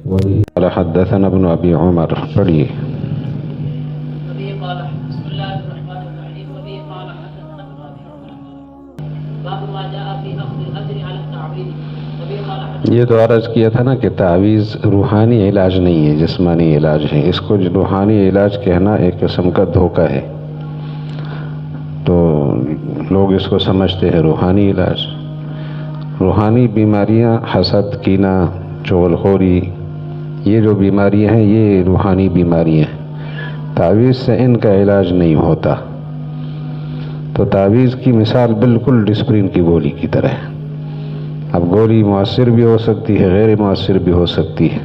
قال حدثنا ابن ابی عمر پڑھیے. بسم اللہ الرحمن الرحیم. وبه قال حدثنا ابن ابي عمر باب ما جاء في اخذ الاجر على التعويذ. وبه قال حدثنا. یہ تو عرض کیا تھا نا کہ تعویذ روحانی علاج نہیں ہے، جسمانی علاج ہے. اس کو روحانی علاج کہنا ایک قسم کا دھوکہ ہے. تو لوگ اس کو سمجھتے ہیں روحانی علاج. روحانی بیماریاں حسد، کینہ، چغلخوری، یہ جو بیماریاں ہیں یہ روحانی بیماریاں ہیں. تعویذ سے ان کا علاج نہیں ہوتا. تو تعویذ کی مثال بالکل ڈسپرین کی گولی کی طرح ہے. اب گولی مؤثر بھی ہو سکتی ہے، غیر مؤثر بھی ہو سکتی ہے.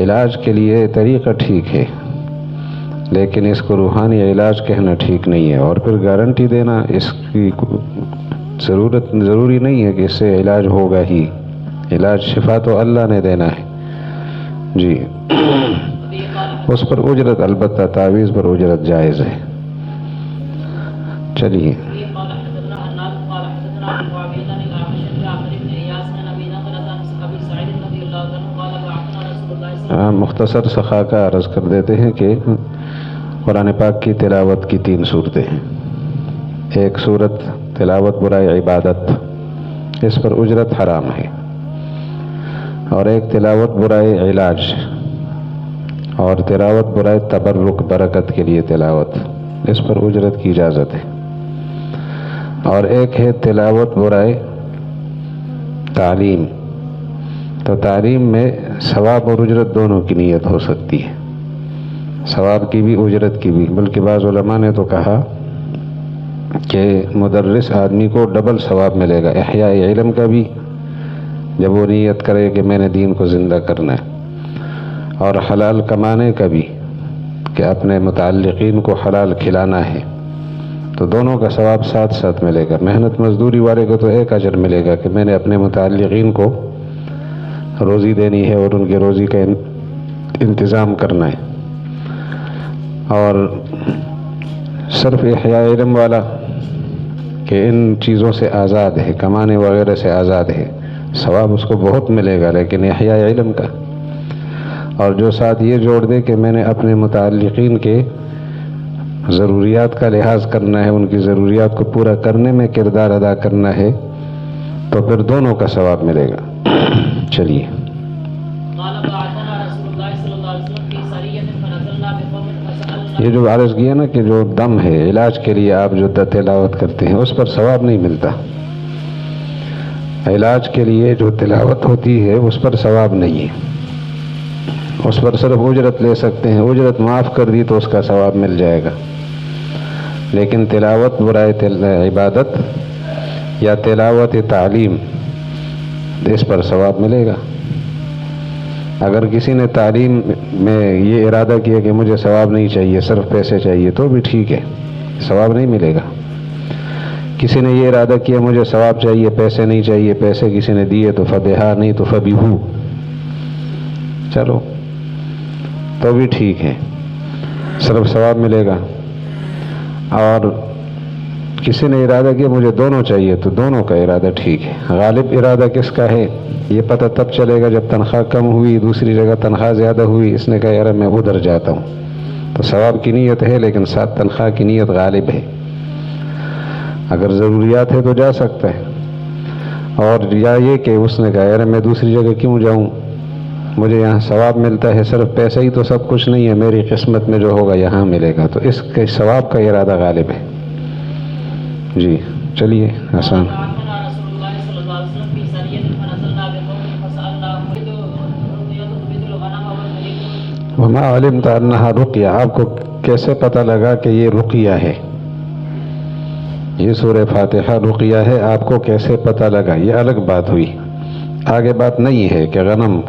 علاج کے لیے طریقہ ٹھیک ہے، لیکن اس کو روحانی علاج کہنا ٹھیک نہیں ہے. اور پھر گارنٹی دینا اس کی ضروری نہیں ہے کہ اس سے علاج ہوگا ہی. علاج شفا تو اللہ نے دینا ہے. جی اس پر اجرت، البتہ تعویذ پر اجرت جائز ہے. چلیے. مختصر سا خاکہ عرض کر دیتے ہیں کہ قرآن پاک کی تلاوت کی 3 صورتیں ہیں. ایک صورت تلاوت برائے عبادت، اس پر اجرت حرام ہے. اور ایک تلاوت برائے علاج، اور تلاوت برائے تبرک، برکت کے لیے تلاوت، اس پر اجرت کی اجازت ہے. اور ایک ہے تلاوت برائے تعلیم. تو تعلیم میں ثواب اور اجرت دونوں کی نیت ہو سکتی ہے، ثواب کی بھی اجرت کی بھی. بلکہ بعض علماء نے تو کہا کہ مدرس آدمی کو ڈبل ثواب ملے گا، احیاء علم کا بھی جب وہ نیت کرے کہ میں نے دین کو زندہ کرنا ہے، اور حلال کمانے کا بھی کہ اپنے متعلقین کو حلال کھلانا ہے. تو دونوں کا ثواب ساتھ ساتھ ملے گا. محنت مزدوری والے کو تو ایک اجر ملے گا کہ میں نے اپنے متعلقین کو روزی دینی ہے اور ان کے روزی کا انتظام کرنا ہے. اور صرف احیاء علم والا کہ ان چیزوں سے آزاد ہے، کمانے وغیرہ سے آزاد ہے، ثواب اس کو بہت ملے گا، لیکن احیاء علم کا. اور جو ساتھ یہ جوڑ دے کہ میں نے اپنے متعلقین کے ضروریات کا لحاظ کرنا ہے، ان کی ضروریات کو پورا کرنے میں کردار ادا کرنا ہے، تو پھر دونوں کا ثواب ملے گا. چلیے. یہ جو عرض کیا نا کہ جو دم ہے علاج کے لیے آپ جو تلاوت کرتے ہیں اس پر ثواب نہیں ملتا. علاج کے لیے جو تلاوت ہوتی ہے اس پر ثواب نہیں ہے، اس پر صرف اجرت لے سکتے ہیں. اجرت معاف کر دی تو اس کا ثواب مل جائے گا. لیکن تلاوت برائے عبادت یا تلاوت تعلیم، اس پر ثواب ملے گا. اگر کسی نے تعلیم میں یہ ارادہ کیا کہ مجھے ثواب نہیں چاہیے، صرف پیسے چاہیے، تو بھی ٹھیک ہے، ثواب نہیں ملے گا. کسی نے یہ ارادہ کیا مجھے ثواب چاہیے، پیسے نہیں چاہیے، پیسے کسی نے دیے تو فبہا، نہیں تو فبہو، چلو تو بھی ٹھیک ہے، صرف ثواب ملے گا. اور کسی نے ارادہ کیا مجھے دونوں چاہیے تو دونوں کا ارادہ ٹھیک ہے. غالب ارادہ کس کا ہے یہ پتہ تب چلے گا جب تنخواہ کم ہوئی، دوسری جگہ تنخواہ زیادہ ہوئی، اس نے کہا یار میں ادھر جاتا ہوں، تو ثواب کی نیت ہے لیکن ساتھ تنخواہ کی نیت غالب ہے. اگر ضروریات ہے تو جا سکتا ہے. اور یا یہ کہ اس نے کہا یار میں دوسری جگہ کیوں جاؤں، مجھے یہاں ثواب ملتا ہے، صرف پیسہ ہی تو سب کچھ نہیں ہے، میری قسمت میں جو ہوگا یہاں ملے گا، تو اس کے ثواب کا ارادہ غالب ہے. جی چلیے آسان. وما علمت انہا رقیہ، آپ کو کیسے پتہ لگا کہ یہ رقیہ ہے؟ یہ سورہ فاتحہ رقیہ ہے، آپ کو کیسے پتہ لگا؟ یہ الگ بات ہوئی. آگے بات نہیں ہے کہ غنم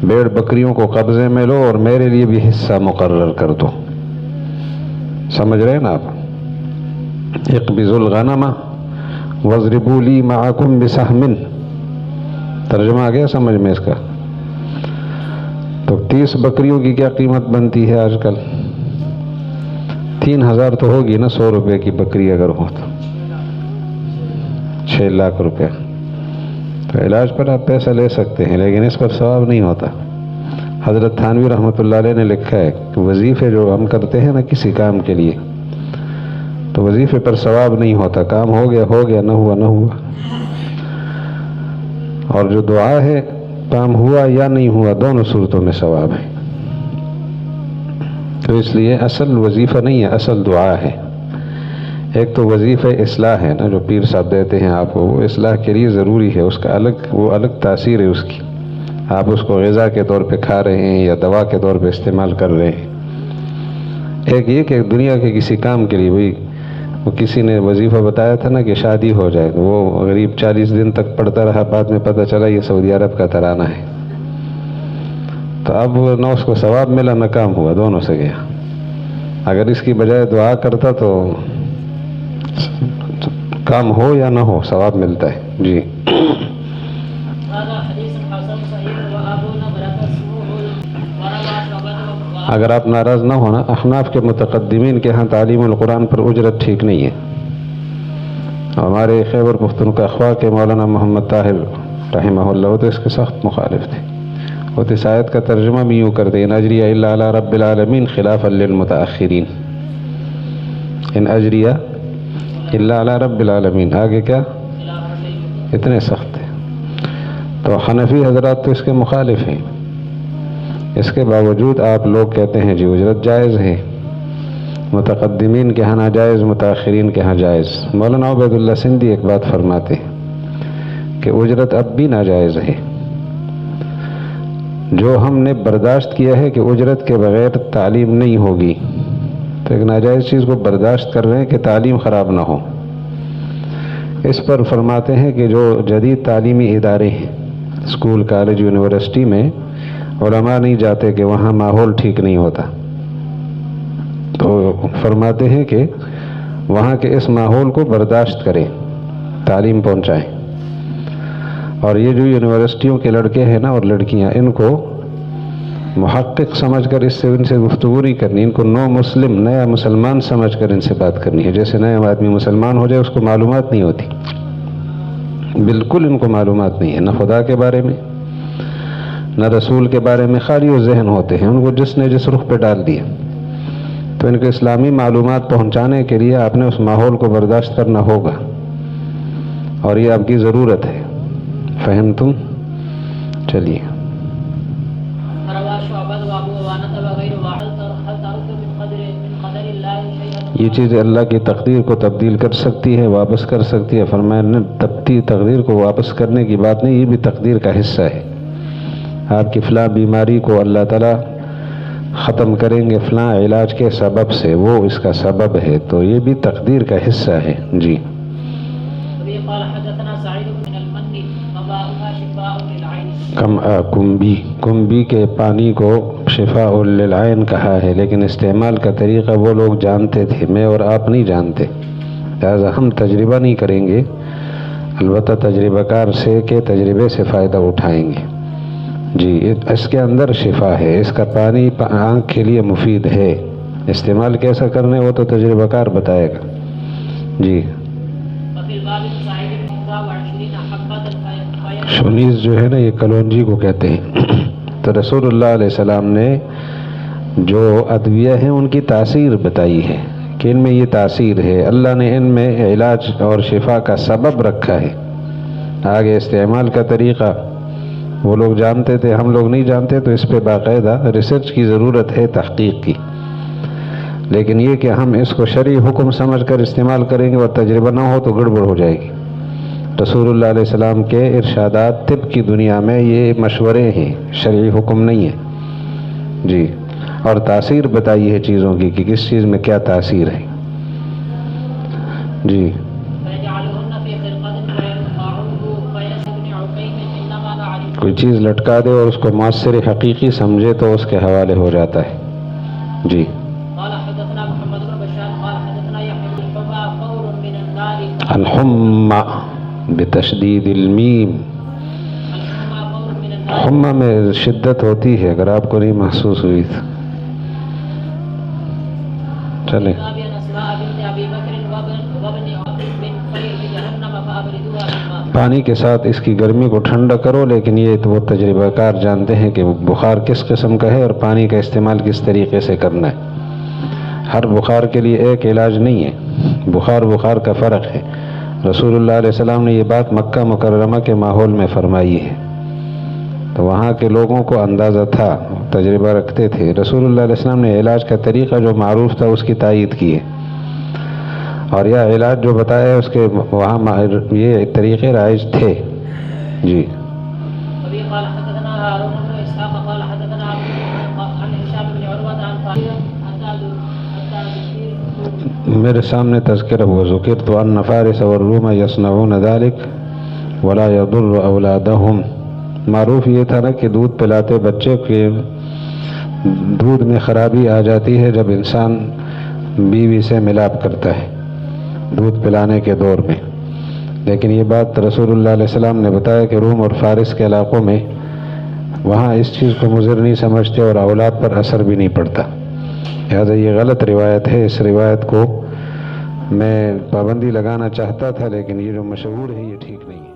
بھیڑ بکریوں کو قبضے میں لو اور میرے لیے بھی حصہ مقرر کر دو. سمجھ رہے ہیں نا آپ؟ اقبضوا الغنم واضربوا لی معکم بسہم. ترجمہ آ گیا سمجھ میں اس کا؟ تو 30 بکریوں کی کیا قیمت بنتی ہے آج کل؟ 3000 تو ہوگی نا. 100 روپے کی بکری اگر ہو تو 6 لاکھ روپے. تو علاج پر آپ پیسہ لے سکتے ہیں لیکن اس پر ثواب نہیں ہوتا۔ حضرت تھانوی رحمۃ اللہ علیہ نے لکھا ہے کہ وظیفے جو ہم کرتے ہیں نا کسی کام کے لیے، تو وظیفے پر ثواب نہیں ہوتا، کام ہو گیا، نہ ہوا نہ ہوا۔ اور جو دعا ہے، کام ہوا یا نہیں ہوا دونوں صورتوں میں ثواب ہے۔ تو اس لیے اصل وظیفہ نہیں ہے، اصل دعا ہے۔ ایک تو وظیفہ اصلاح ہے نا جو پیر صاحب دیتے ہیں آپ کو، وہ اصلاح کے لیے ضروری ہے، اس کا الگ تاثیر ہے اس کی۔ آپ اس کو غذا کے طور پہ کھا رہے ہیں یا دوا کے طور پہ استعمال کر رہے ہیں۔ ایک یہ کہ دنیا کے کسی کام کے لیے، وہی وہ کسی نے وظیفہ بتایا تھا نا کہ شادی ہو جائے، وہ غریب 40 دن تک پڑھتا رہا، بعد میں پتہ چلا یہ سعودی عرب کا ترانہ ہے، تو اب نہ اس کو ثواب ملا نہ کام ہوا، دونوں سے گیا۔ اگر اس کی بجائے دعا کرتا تو کام ہو یا نہ ہو ثواب ملتا ہے۔ جی اگر آپ ناراض نہ ہونا، احناف کے متقدمین کے ہاں تعلیم القرآن پر اجرت ٹھیک نہیں ہے۔ ہمارے خیبر پختونخوا کے مولانا محمد طاہر رحمہ اللہ وہ تو اس کے سخت مخالف تھے، وہ تو اس آیت کا ترجمہ بھی یوں کرتے ان اجریہ الا علی رب العالمین خلافا للمتاخرین، ان اجریہ الا علی رب العالمین، آگے کیا اتنے سخت ہیں۔ تو حنفی حضرات تو اس کے مخالف ہیں، اس کے باوجود آپ لوگ کہتے ہیں جی اجرت جائز ہے، متقدمین کے ہاں ناجائز، متاخرین کے ہاں جائز۔ مولانا عبید اللہ سندھی ایک بات فرماتے ہیں کہ اجرت اب بھی ناجائز ہے۔ جو ہم نے برداشت کیا ہے کہ اجرت کے بغیر تعلیم نہیں ہوگی، تو ایک ناجائز چیز کو برداشت کر رہے ہیں کہ تعلیم خراب نہ ہو۔ اس پر فرماتے ہیں کہ جو جدید تعلیمی ادارے ہیں، اسکول، کالج، یونیورسٹی میں علماء نہیں جاتے کہ وہاں ماحول ٹھیک نہیں ہوتا، تو فرماتے ہیں کہ وہاں کے اس ماحول کو برداشت کریں، تعلیم پہنچائیں۔ اور یہ جو یونیورسٹیوں کے لڑکے ہیں نا اور لڑکیاں، ان کو محقق سمجھ کر ان سے گفتگو نہیں کرنی، ان کو نیا مسلمان سمجھ کر ان سے بات کرنی ہے۔ جیسے نیا آدمی مسلمان ہو جائے اس کو معلومات نہیں ہوتی، بالکل ان کو معلومات نہیں ہے، نہ خدا کے بارے میں نہ رسول کے بارے میں، خالی و ذہن ہوتے ہیں، ان کو جس نے جس رخ پہ ڈال دیا۔ تو ان کو اسلامی معلومات پہنچانے کے لیے آپ نے اس ماحول کو برداشت کرنا ہوگا، اور یہ آپ کی ضرورت ہے۔ فہم تم؟ چلیے یہ چیز اللہ کی تقدیر کو تبدیل کر سکتی ہے، واپس کر سکتی ہے۔ فرمایا تقدیر کو واپس کرنے کی بات نہیں، یہ بھی تقدیر کا حصہ ہے۔ آپ کی فلاں بیماری کو اللہ تعالیٰ ختم کریں گے فلاں علاج کے سبب سے، وہ اس کا سبب ہے، تو یہ بھی تقدیر کا حصہ ہے۔ جی کنبی کے پانی کو شفاء للعین کہا ہے، لیکن استعمال کا طریقہ وہ لوگ جانتے تھے، میں اور آپ نہیں جانتے، لہذا ہم تجربہ نہیں کریں گے، البتہ تجربہ کار سے کے تجربے سے فائدہ اٹھائیں گے۔ جی اس کے اندر شفا ہے، اس کا پانی آنکھ کے لیے مفید ہے، استعمال کیسا کرنے وہ تو تجربہ کار بتائے گا۔ جی شنیز جو ہے نا یہ کلونجی کو کہتے ہیں۔ تو رسول اللہ علیہ السلام نے جو ادویہ ہیں ان کی تاثیر بتائی ہے کہ ان میں یہ تاثیر ہے، اللہ نے ان میں علاج اور شفا کا سبب رکھا ہے۔ آگے استعمال کا طریقہ وہ لوگ جانتے تھے، ہم لوگ نہیں جانتے، تو اس پہ باقاعدہ ریسرچ کی ضرورت ہے، تحقیق کی۔ لیکن یہ کہ ہم اس کو شرعی حکم سمجھ کر استعمال کریں گے اور تجربہ نہ ہو تو گڑبڑ ہو جائے گی۔ رسول اللہ علیہ السلام کے ارشادات طب کی دنیا میں یہ مشورے ہیں، شرعی حکم نہیں ہے۔ جی اور تاثیر بتائی ہے چیزوں کی کہ کس چیز میں کیا تاثیر ہے۔ جی کوئی چیز لٹکا دے اور اس کو مؤثر حقیقی سمجھے تو اس کے حوالے ہو جاتا ہے۔ جی الحمى بتشدید المیم، حمى میں شدت ہوتی ہے، اگر آپ کو نہیں محسوس ہوئی تو چلیں۔ پانی کے ساتھ اس کی گرمی کو ٹھنڈا کرو، لیکن یہ تو وہ تجربہ کار جانتے ہیں کہ بخار کس قسم کا ہے اور پانی کا استعمال کس طریقے سے کرنا ہے۔ ہر بخار کے لیے ایک علاج نہیں ہے، بخار کا فرق ہے۔ رسول اللہ علیہ السلام نے یہ بات مکہ مکرمہ کے ماحول میں فرمائی ہے، تو وہاں کے لوگوں کو اندازہ تھا، تجربہ رکھتے تھے۔ رسول اللہ علیہ السلام نے علاج کا طریقہ جو معروف تھا اس کی تائید کی ہے، اور یہ علاج جو بتایا ہے اس کے وہاں یہ طریقے رائج تھے۔ جی وبه قال حدثنا هارون بن اسحاق قال حدثنا عن هشام بن عروة عن فاطمة میرے سامنے تذکرہ ہوا، ذکرت ان فارس والروم یصنعون ذلك ولا يضر اولادهم۔ معروف یہ تھا نا کہ دودھ پلاتے بچے کے دودھ میں خرابی آ جاتی ہے جب انسان بیوی سے ملاپ کرتا ہے دودھ پلانے کے دور میں، لیکن یہ بات رسول اللہ علیہ السلام نے بتایا کہ روم اور فارس کے علاقوں میں وہاں اس چیز کو مضر نہیں سمجھتے اور اولاد پر اثر بھی نہیں پڑتا، لہٰذا یہ غلط روایت ہے۔ اس روایت کو میں پابندی لگانا چاہتا تھا، لیکن یہ جو مشہور ہے یہ ٹھیک نہیں ہے۔